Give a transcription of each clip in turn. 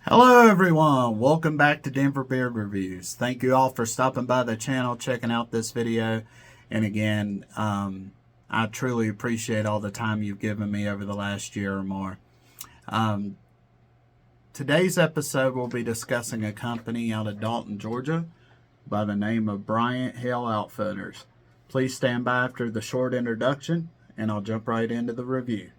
Hello everyone, welcome back to Denver Beard Reviews. Thank you all for stopping by the channel, checking out this video. And again, I truly appreciate all the time you've given me over the last year or more. Today's episode we'll be discussing a company out of Dalton, Georgia by the name of Bryant Outfitters. Please stand by after the short introduction and I'll jump right into the review.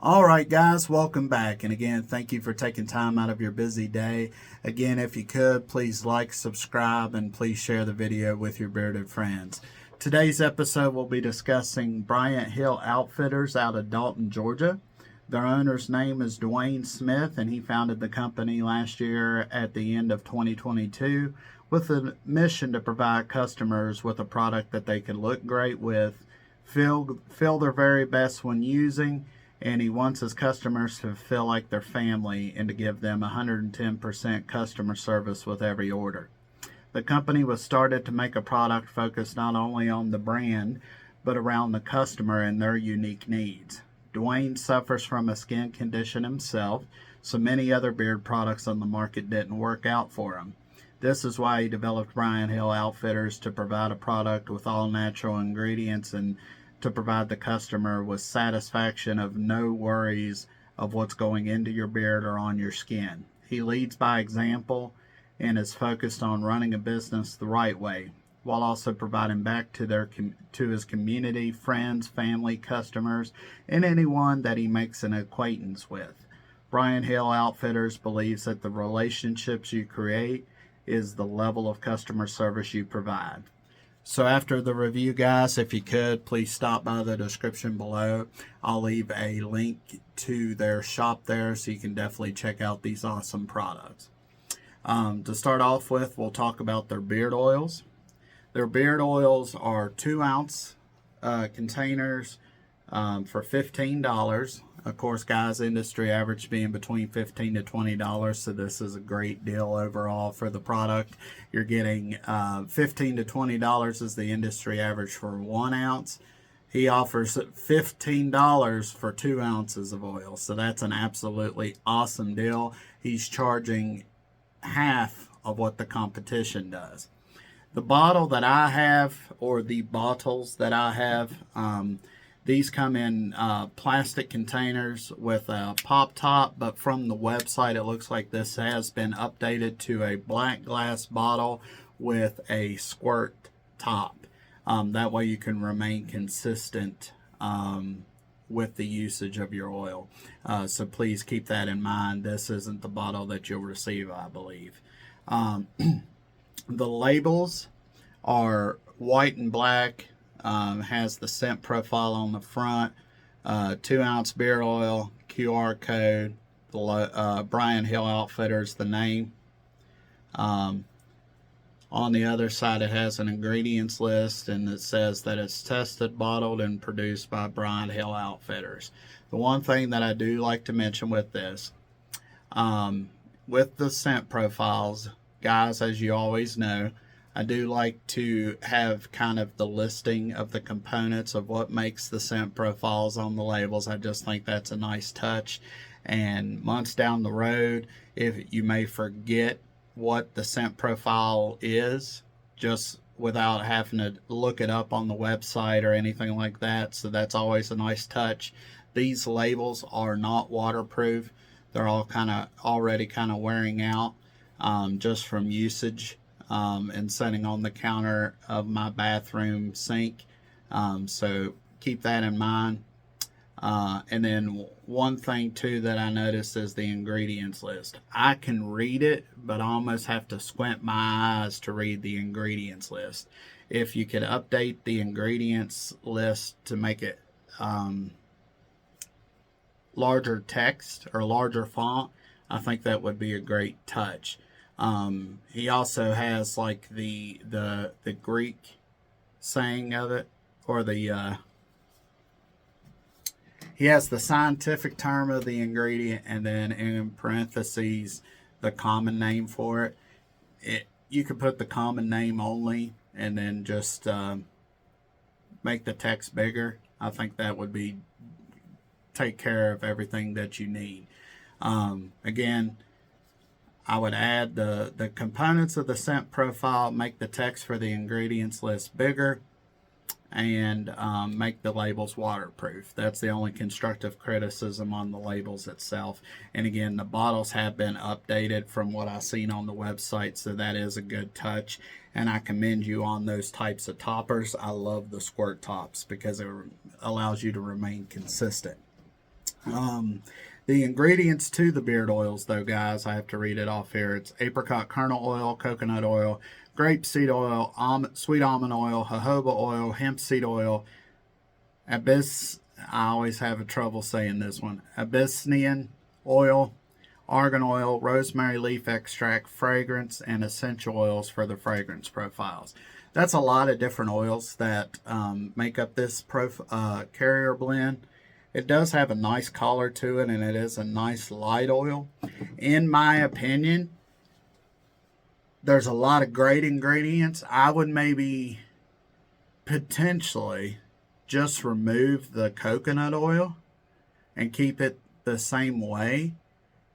Alright guys, welcome back, and again thank you for taking time out of your busy day. Again, if you could, please like, subscribe, and please share the video with your bearded friends. Today's episode will be discussing Bryant Outfitters out of Dalton, Georgia. Their owner's name is Dwayne Smith, and he founded the company last year at the end of 2022 with a mission to provide customers with a product that they can look great with, feel their very best when using, and he wants his customers to feel like their family and to give them 110% customer service with every order. The company was started to make a product focused not only on the brand, but around the customer and their unique needs. Dwayne suffers from a skin condition himself, so many other beard products on the market didn't work out for him. This is why he developed Bryant Outfitters to provide a product with all natural ingredients and to provide the customer with satisfaction of no worries of what's going into your beard or on your skin. He leads by example and is focused on running a business the right way, while also providing back to his community, friends, family, customers, and anyone that he makes an acquaintance with. Bryant Outfitters believes that the relationships you create is the level of customer service you provide. So after the review, guys, if you could, please stop by the description below. I'll leave a link to their shop there so you can definitely check out these awesome products. To start off with, we'll talk about their beard oils. Their beard oils are 2-ounce containers for $15. Of course, guys, industry average being between $15 to $20, so this is a great deal overall for the product. You're getting $15 to $20 is the industry average for 1 ounce. He offers $15 for 2 ounces of oil, so that's an absolutely awesome deal. He's charging half of what the competition does. The bottle that I have, or the bottles that I have, these come in plastic containers with a pop top, but from the website it looks like this has been updated to a black glass bottle with a squirt top. That way you can remain consistent with the usage of your oil. So please keep that in mind. This isn't the bottle that you'll receive, I believe. The labels are white and black. Has the scent profile on the front, 2-ounce beard oil, QR code, Bryant Outfitters, the name. On the other side, it has an ingredients list, and it says that it's tested, bottled, and produced by Bryant Outfitters. The one thing that I do like to mention with this, with the scent profiles, guys, as you always know, I do like to have kind of the listing of the components of what makes the scent profiles on the labels. I just think that's a nice touch. And months down the road, if you may forget what the scent profile is, just without having to look it up on the website or anything like that. So that's always a nice touch. These labels are not waterproof. They're all already kind of wearing out just from usage. And setting on the counter of my bathroom sink. So keep that in mind. And then one thing too that I noticed is the ingredients list. I can read it, but I almost have to squint my eyes to read the ingredients list. If you could update the ingredients list to make it larger text or larger font, I think that would be a great touch. He also has like the Greek saying of it, or he has the scientific term of the ingredient, and then in parentheses the common name for it. You could put the common name only, and then just make the text bigger. I think that would be take care of everything that you need. Again, I would add the components of the scent profile, make the text for the ingredients list bigger, and make the labels waterproof. That's the only constructive criticism on the labels itself. And again, the bottles have been updated from what I've seen on the website, so that is a good touch. And I commend you on those types of toppers. I love the squirt tops because it allows you to remain consistent. The ingredients to the beard oils, though, guys, I have to read it off here. It's apricot kernel oil, coconut oil, grapeseed oil, sweet almond oil, jojoba oil, hemp seed oil, I always have trouble saying this one, Abyssinian oil, argan oil, rosemary leaf extract, fragrance, and essential oils for the fragrance profiles. That's a lot of different oils that make up this carrier blend. It does have a nice color to it, and it is a nice light oil. In my opinion, there's a lot of great ingredients. I would maybe potentially just remove the coconut oil and keep it the same way.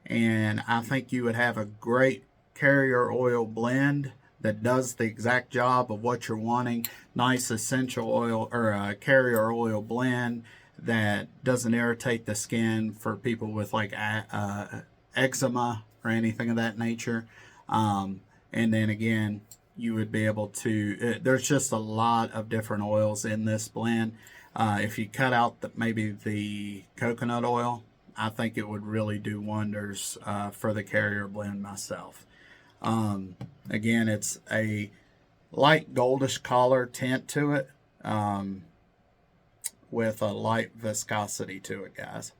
And I think you would have a great carrier oil blend that does the exact job of what you're wanting. Nice essential oil or a carrier oil blend that doesn't irritate the skin for people with like eczema or anything of that nature. And then again, you would be able to, there's just a lot of different oils in this blend. If you cut out maybe the coconut oil, I think it would really do wonders for the carrier blend myself. Again, it's a light goldish color tint to it. With a light viscosity to it, guys.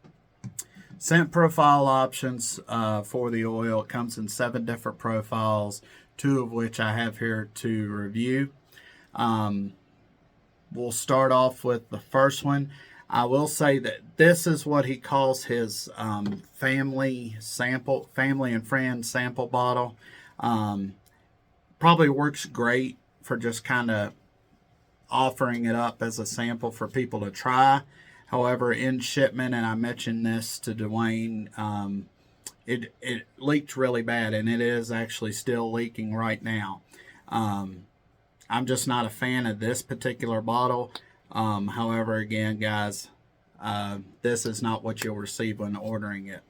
Scent profile options for the oil. It comes in 7 different profiles, 2 of which I have here to review. We'll start off with the first one. I will say that this is what he calls his family and friend sample bottle. Probably works great for just kind of offering it up as a sample for people to try. However, in shipment, and I mentioned this to Dwayne, it leaked really bad, and it is actually still leaking right now. I'm just not a fan of this particular bottle. However, again, guys, this is not what you'll receive when ordering it.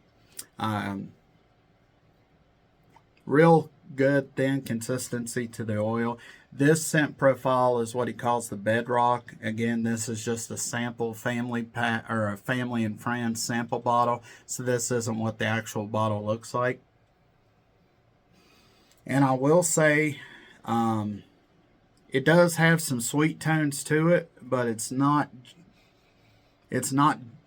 Real good thin consistency to the oil. This scent profile is what he calls the bedrock. Again, this is just a sample family pack or a family and friends sample bottle. So this isn't what the actual bottle looks like. And I will say, it does have some sweet tones to it, but it's not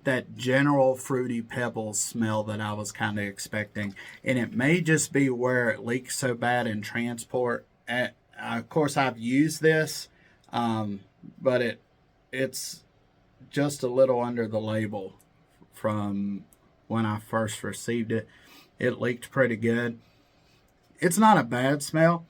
that general fruity pebbles smell that I was kind of expecting. And it may just be where it leaks so bad in transport. Of course, I've used this, but it's just a little under the label from when I first received it. It leaked pretty good. It's not a bad smell.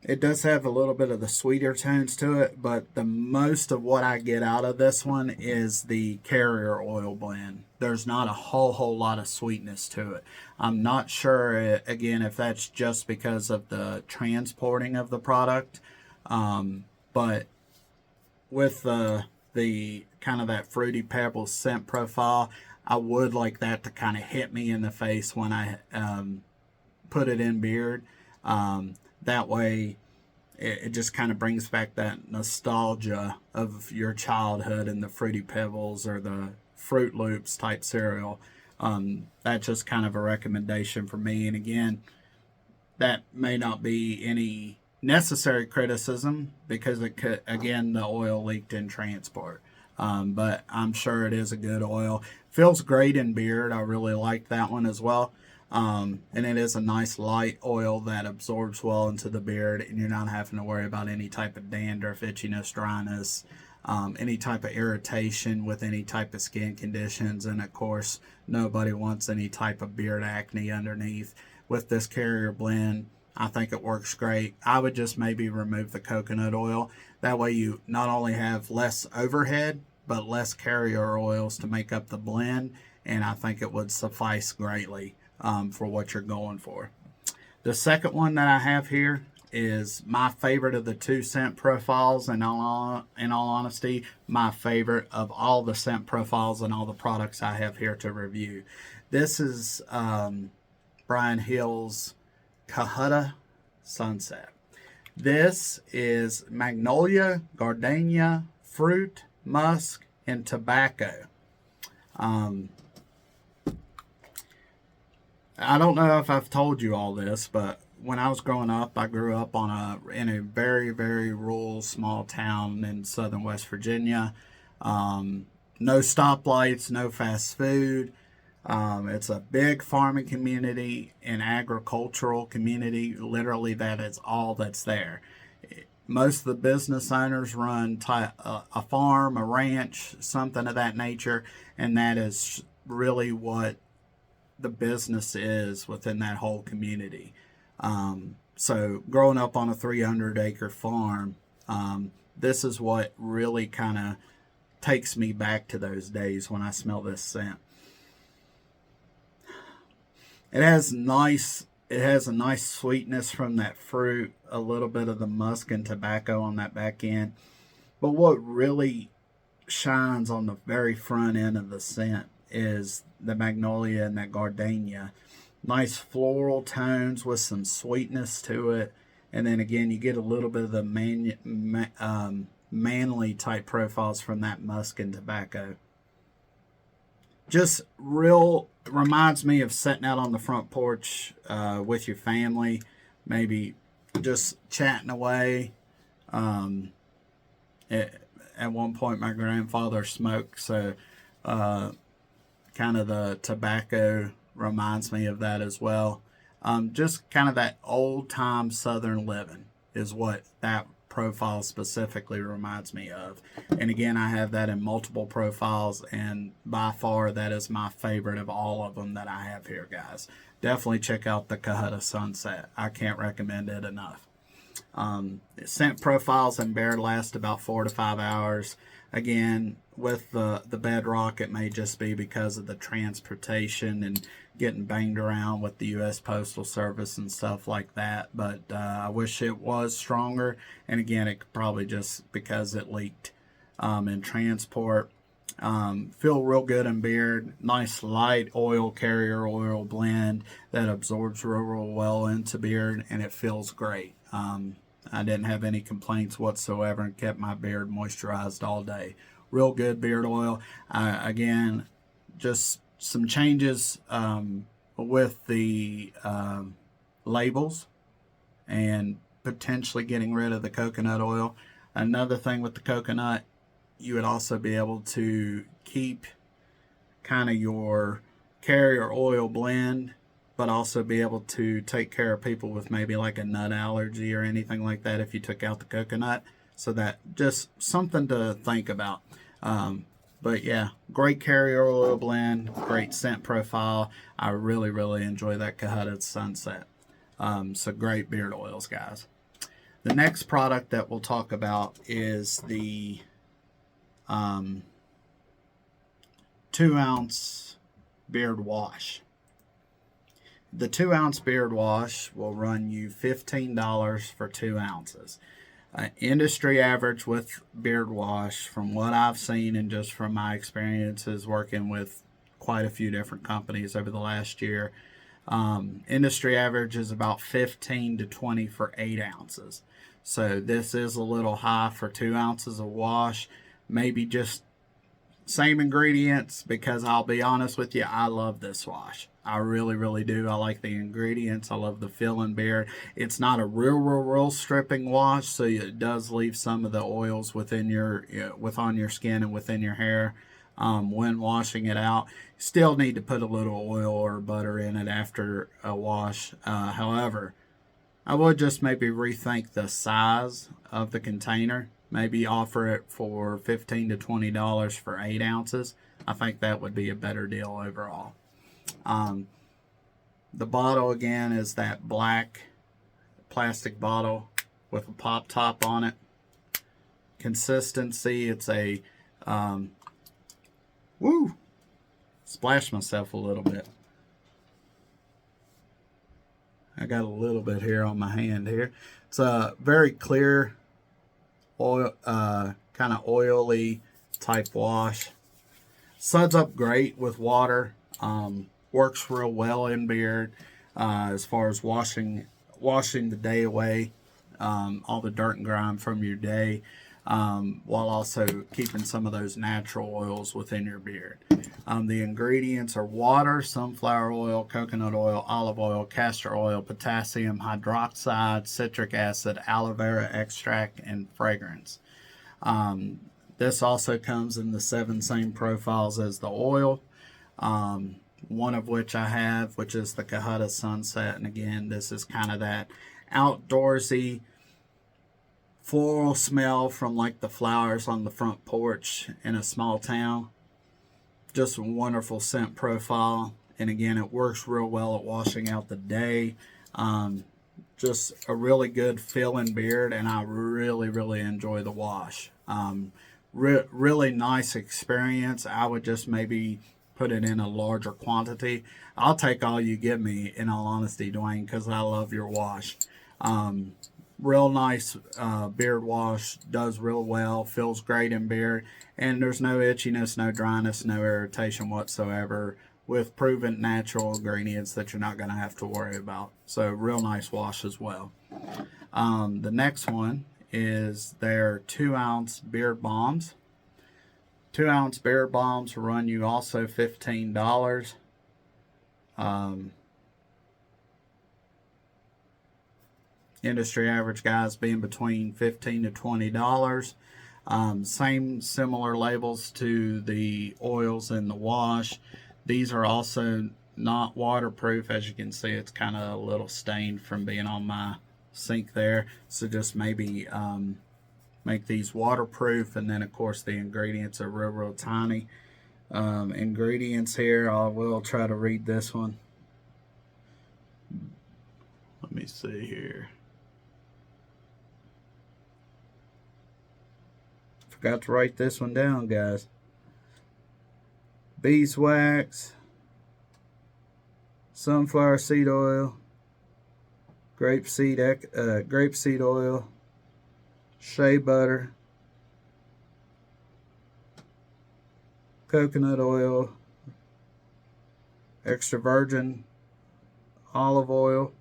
It does have a little bit of the sweeter tones to it, but the most of what I get out of this one is the carrier oil blend. There's not a whole lot of sweetness to it. I'm not sure, again, if that's just because of the transporting of the product, but with the kind of that fruity pebble scent profile, I would like that to kind of hit me in the face when I put it in beard. That way, it just kind of brings back that nostalgia of your childhood and the Fruity Pebbles or the Fruit Loops type cereal. That's just kind of a recommendation for me. And again, that may not be any necessary criticism because it could, again, the oil leaked in transport. but I'm sure it is a good oil. Feels great in beard. I really like that one as well. And it is a nice light oil that absorbs well into the beard, and you're not having to worry about any type of dandruff, itchiness, dryness, any type of irritation with any type of skin conditions. And of course, nobody wants any type of beard acne underneath. With this carrier blend, I think it works great. I would just maybe remove the coconut oil. That way you not only have less overhead, but less carrier oils to make up the blend. And I think it would suffice greatly for what you're going for. The second one that I have here is my favorite of the two scent profiles. And in all honesty, my favorite of all the scent profiles and all the products I have here to review. This is Brian Hill's Cohutta Sunset. This is magnolia, gardenia, fruit, musk, and tobacco. I don't know if I've told you all this, but when I was growing up, I grew up in a very, very rural small town in southern West Virginia. No stoplights, no fast food. It's a big farming community, an agricultural community. Literally, that is all that's there. Most of the business owners run a farm, a ranch, something of that nature, and that is really what the business is within that whole community. So growing up on a 300-acre farm, this is what really kind of takes me back to those days when I smell this scent. It has a nice sweetness from that fruit, a little bit of the musk and tobacco on that back end. But what really shines on the very front end of the scent is the magnolia and that gardenia. Nice floral tones with some sweetness to it. And then again, you get a little bit of the manly type profiles from that musk and tobacco. Just reminds me of sitting out on the front porch with your family, maybe just chatting away. At one point, my grandfather smoked, so kind of the tobacco reminds me of that as well. Just kind of that old time southern living is what that profile specifically reminds me of. And again, I have that in multiple profiles, and by far that is my favorite of all of them that I have here, guys. Definitely check out the Cohutta Sunset. I can't recommend it enough. Scent profiles in beard last about 4 to 5 hours. Again, with the bedrock, it may just be because of the transportation and getting banged around with the U.S. Postal Service and stuff like that. But I wish it was stronger. And again, it could probably just because it leaked in transport. Feel real good in beard. Nice light oil, carrier oil blend that absorbs real well into beard, and it feels great. I didn't have any complaints whatsoever and kept my beard moisturized all day. Real good beard oil. Again, just some changes with the labels and potentially getting rid of the coconut oil. Another thing with the coconut, you would also be able to keep kind of your carrier oil blend, but also be able to take care of people with maybe like a nut allergy or anything like that if you took out the coconut. So that just something to think about. But yeah, great carrier oil blend, great scent profile. I really, really enjoy that Cohutta Sunset. So great beard oils, guys. The next product that we'll talk about is the 2-ounce beard wash. The 2-ounce beard wash will run you $15 for 2 ounces. Industry average with beard wash, from what I've seen and just from my experiences working with quite a few different companies over the last year, industry average is about 15 to 20 for 8 ounces. So this is a little high for 2 ounces of wash. Maybe just Same ingredients, because I'll be honest with you, I love this wash. I really, really do. I like the ingredients. I love the feel in beard. It's not a real stripping wash, so it does leave some of the oils within on your skin and within your hair. When washing it out, still need to put a little oil or butter in it after a wash. However, I would just maybe rethink the size of the container. Maybe offer it for $15 to $20 for 8 ounces. I think that would be a better deal overall. The bottle again is that black plastic bottle with a pop top on it. Consistency, it's a splashed myself a little bit. I got a little bit here on my hand here. It's a very clear oil, kind of oily type wash. Suds up great with water. Works real well in beard as far as washing the day away, all the dirt and grime from your day, while also keeping some of those natural oils within your beard. The ingredients are water, sunflower oil, coconut oil, olive oil, castor oil, potassium hydroxide, citric acid, aloe vera extract, and fragrance. This also comes in the 7 same profiles as the oil, one of which I have, which is the Kahutta Sunset. And again, this is kind of that outdoorsy floral smell from like the flowers on the front porch in a small town. Just a wonderful scent profile, and again, it works real well at washing out the day. Just a really good feel-in beard, and I really enjoy the wash. Really nice experience. I would just maybe put it in a larger quantity. I'll take all you give me, in all honesty, Dwayne, because I love your wash. Real nice beard wash, does real well, feels great in beard, and there's no itchiness, no dryness, no irritation whatsoever, with proven natural ingredients that you're not going to have to worry about. So real nice wash as well. The next one is their 2-ounce beard balms. 2-ounce beard balms will run you also $15. Industry average, guys, being between $15 to $20. Same similar labels to the oils in the wash. These are also not waterproof. As you can see, it's kind of a little stained from being on my sink there. So just maybe make these waterproof. And then, of course, the ingredients are real tiny. Ingredients here, I will try to read this one. Let me see here. Forgot to write this one down, guys. Beeswax, sunflower seed oil, grapeseed oil, shea butter, coconut oil, extra virgin olive oil,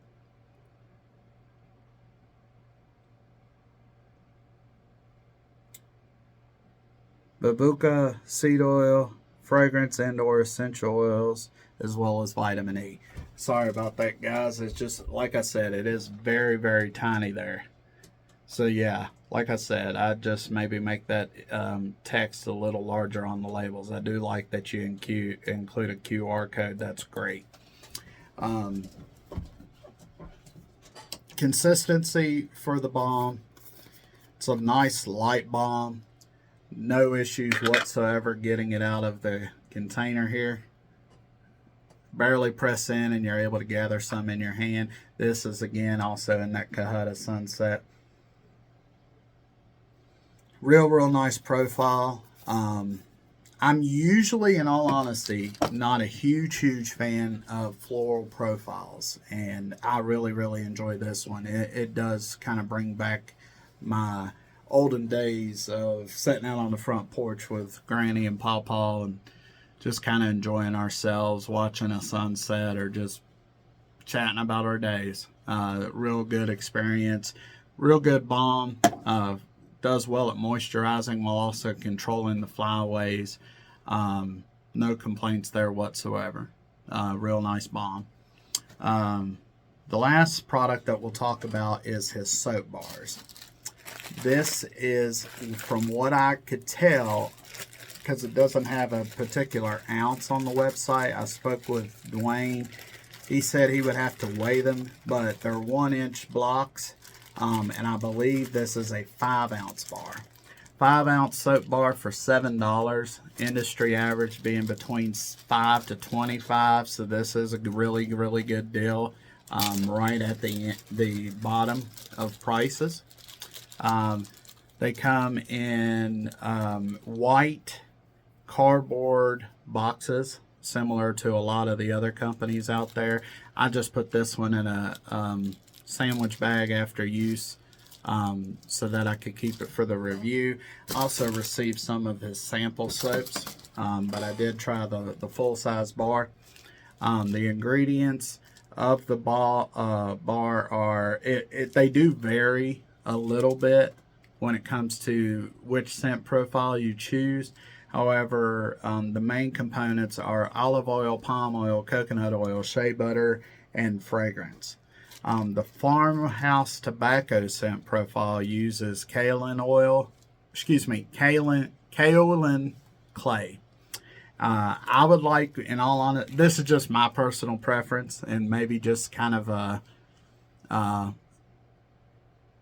babuka seed oil, fragrance and or essential oils, as well as vitamin E. Sorry about that, guys. It's just, like I said, it is very tiny there. So yeah, like I said, I'd just maybe make that text a little larger on the labels. I do like that you include a QR code. That's great. Consistency for the balm. It's a nice light balm. No issues whatsoever getting it out of the container here. Barely press in and you're able to gather some in your hand. This is again also in that Kahutta Sunset. Real nice profile. I'm usually, in all honesty, not a huge fan of floral profiles, and I really enjoy this one. It does kind of bring back my olden days of sitting out on the front porch with Granny and Pawpaw and just kind of enjoying ourselves, watching a sunset, or just chatting about our days. Real good experience, real good balm. Does well at moisturizing while also controlling the flyaways. No complaints there whatsoever. Real nice balm. The last product that we'll talk about is his soap bars. This is, from what I could tell, because it doesn't have a particular ounce on the website. I spoke with Dwayne. He said he would have to weigh them, but they're 1-inch blocks, and I believe this is a 5-ounce bar. 5-ounce soap bar for $7. Industry average being between $5 to $25. So this is a really, really good deal. Right at the bottom of prices. They come in white cardboard boxes, similar to a lot of the other companies out there. I just put this one in a sandwich bag after use, so that I could keep it for the review. Also received some of his sample soaps, but I did try the full-size bar. The ingredients of the bar are, they do vary a little bit when it comes to which scent profile you choose. However, the main components are olive oil, palm oil, coconut oil, shea butter, and fragrance. The farmhouse tobacco scent profile uses kaolin clay. I would like, in all honesty, this is just my personal preference, and maybe just kind of a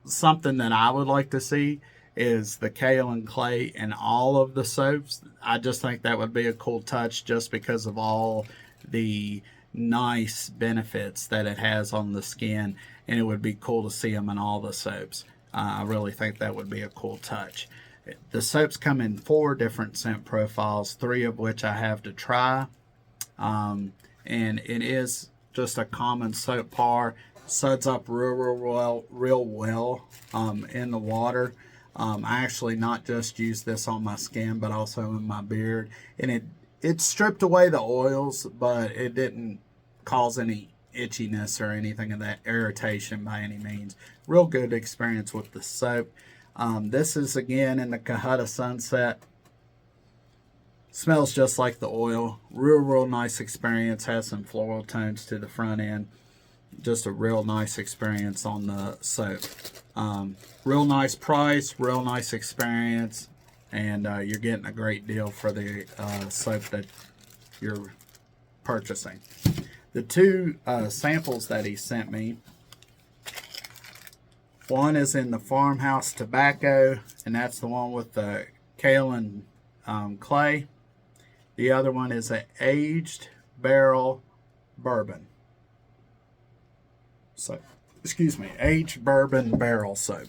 something that I would like to see is the kaolin clay in all of the soaps. I just think that would be a cool touch, just because of all the nice benefits that it has on the skin, and it would be cool to see them in all the soaps. I really think that would be a cool touch. The soaps come in 4 different scent profiles, 3 of which I have to try. And it is just a common soap bar. Suds up real well in the water. I actually not just use this on my skin, but also in my beard. And it stripped away the oils, but it didn't cause any itchiness or anything of that irritation by any means. Real good experience with the soap. This is again in the Kahutta Sunset. Smells just like the oil. Real nice experience. Has some floral tones to the front end. Just a real nice experience on the soap. Real nice price, real nice experience, and you're getting a great deal for the soap that you're purchasing. The 2 samples that he sent me, one is in the farmhouse tobacco, and that's the one with the kaolin clay. The other one is an aged barrel bourbon. So, aged bourbon barrel soap.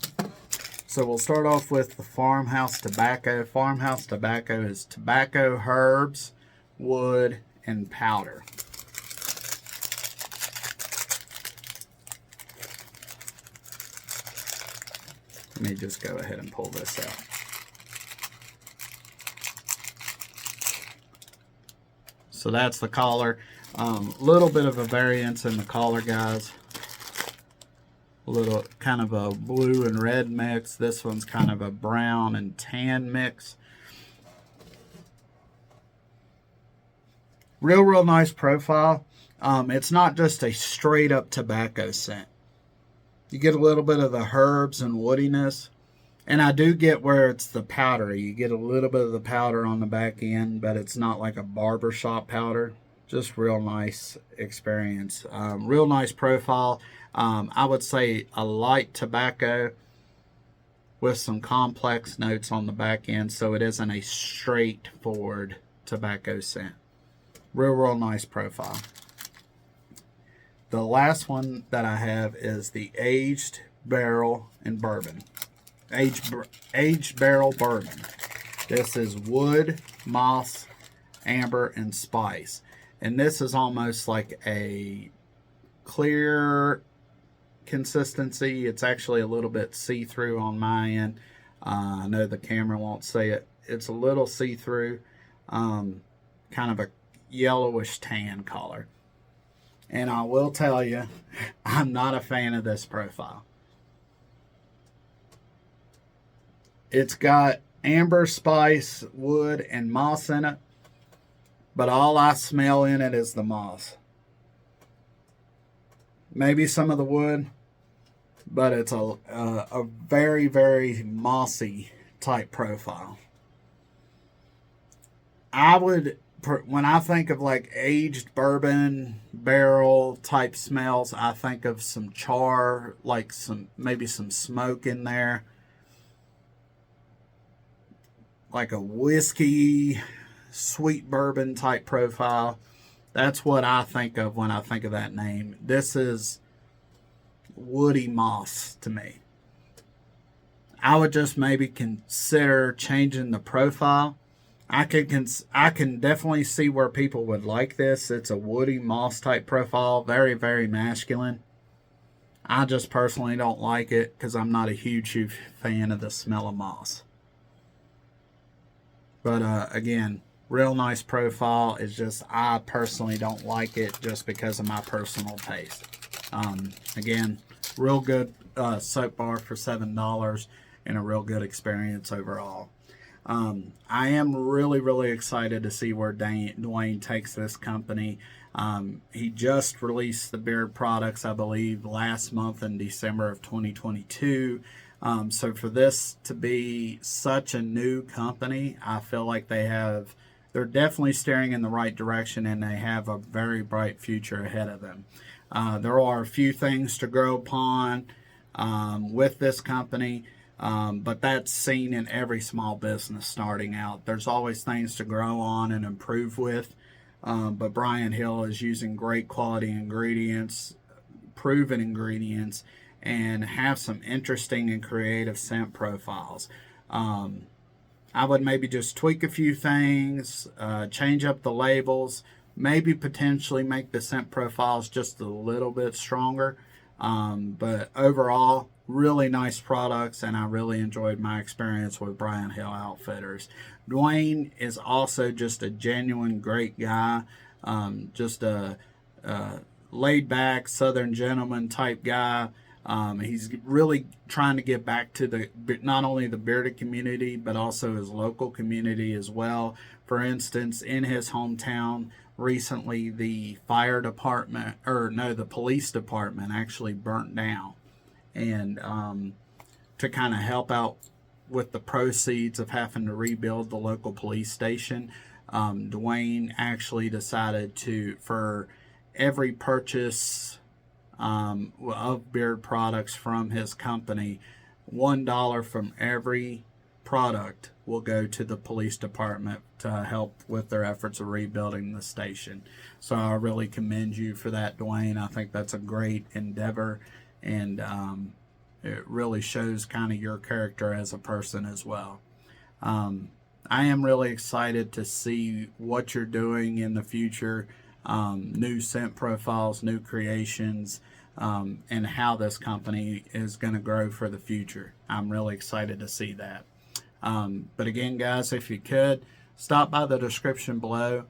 So we'll start off with the farmhouse tobacco. Farmhouse tobacco is tobacco, herbs, wood, and powder. Let me just go ahead and pull this out. So that's the collar. Little bit of a variance in the collar, guys. A little kind of a blue and red mix. This one's kind of a brown and tan mix. Real nice profile. It's not just a straight up tobacco scent. You get a little bit of the herbs and woodiness. And I do get where it's the powdery. You get a little bit of the powder on the back end, but it's not like a barbershop powder. Just real nice experience. Real nice profile. I would say a light tobacco with some complex notes on the back end, so it isn't a straightforward tobacco scent. Real nice profile. The last one that I have is the aged barrel and bourbon. Aged barrel bourbon. This is wood, moss, amber, and spice. And this is almost like a clear consistency. It's actually a little bit see-through on my end. I know the camera won't see it. It's a little see-through, kind of a yellowish tan color. And I will tell you, I'm not a fan of this profile. It's got amber, spice, wood, and moss in it. but all I smell in it is the moss. Maybe some of the wood, but it's a very, very mossy type profile. I would, when I think of like aged bourbon barrel type smells, I think of some char, like maybe some smoke in there, like a whiskey, sweet bourbon type profile. That's what I think of when I think of that name. This is woody moss to me. I would just maybe consider changing the profile. I can definitely see where people would like this. It's a woody moss type profile, very, very masculine. I just personally don't like it because I'm not a huge fan of the smell of moss. But again, real nice profile. It's just I personally don't like it just because of my personal taste. Again, real good soap bar for $7 and a real good experience overall. I am really, really excited to see where Dwayne takes this company. He just released the beard products, I believe, last month in December of 2022. So for this to be such a new company, I feel like they're definitely steering in the right direction, and they have a very bright future ahead of them. There are a few things to grow upon with this company. But that's seen in every small business starting out. There's always things to grow on and improve with. But Bryant Hill is using great quality ingredients, proven ingredients, and have some interesting and creative scent profiles. I would maybe just tweak a few things, change up the labels, maybe potentially make the scent profiles just a little bit stronger. But overall, really nice products, and I really enjoyed my experience with Bryant Hill Outfitters. Dwayne is also just a genuine great guy, just a laid back Southern gentleman type guy. He's really trying to get back to not only the bearded community, but also his local community as well. For instance, in his hometown, recently the the police department actually burnt down. And to kind of help out with the proceeds of having to rebuild the local police station, Dwayne actually decided for every purchase of beard products from his company, $1 from every product will go to the police department to help with their efforts of rebuilding the station. So I really commend you for that, Dwayne. I think that's a great endeavor, and it really shows kind of your character as a person as well. I am really excited to see what you're doing in the future, new scent profiles, new creations, and how this company is going to grow for the future. I'm really excited to see that. But again, guys, if you could, stop by the description below.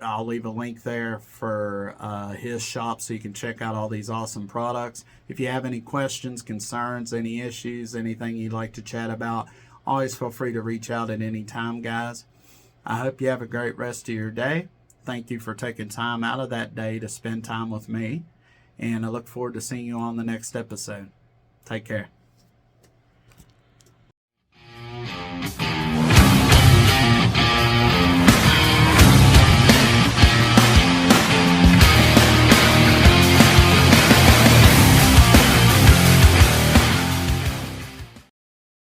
I'll leave a link there for his shop so you can check out all these awesome products. If you have any questions, concerns, any issues, anything you'd like to chat about, always feel free to reach out at any time, guys. I hope you have a great rest of your day. Thank you for taking time out of that day to spend time with me, and I look forward to seeing you on the next episode. Take care.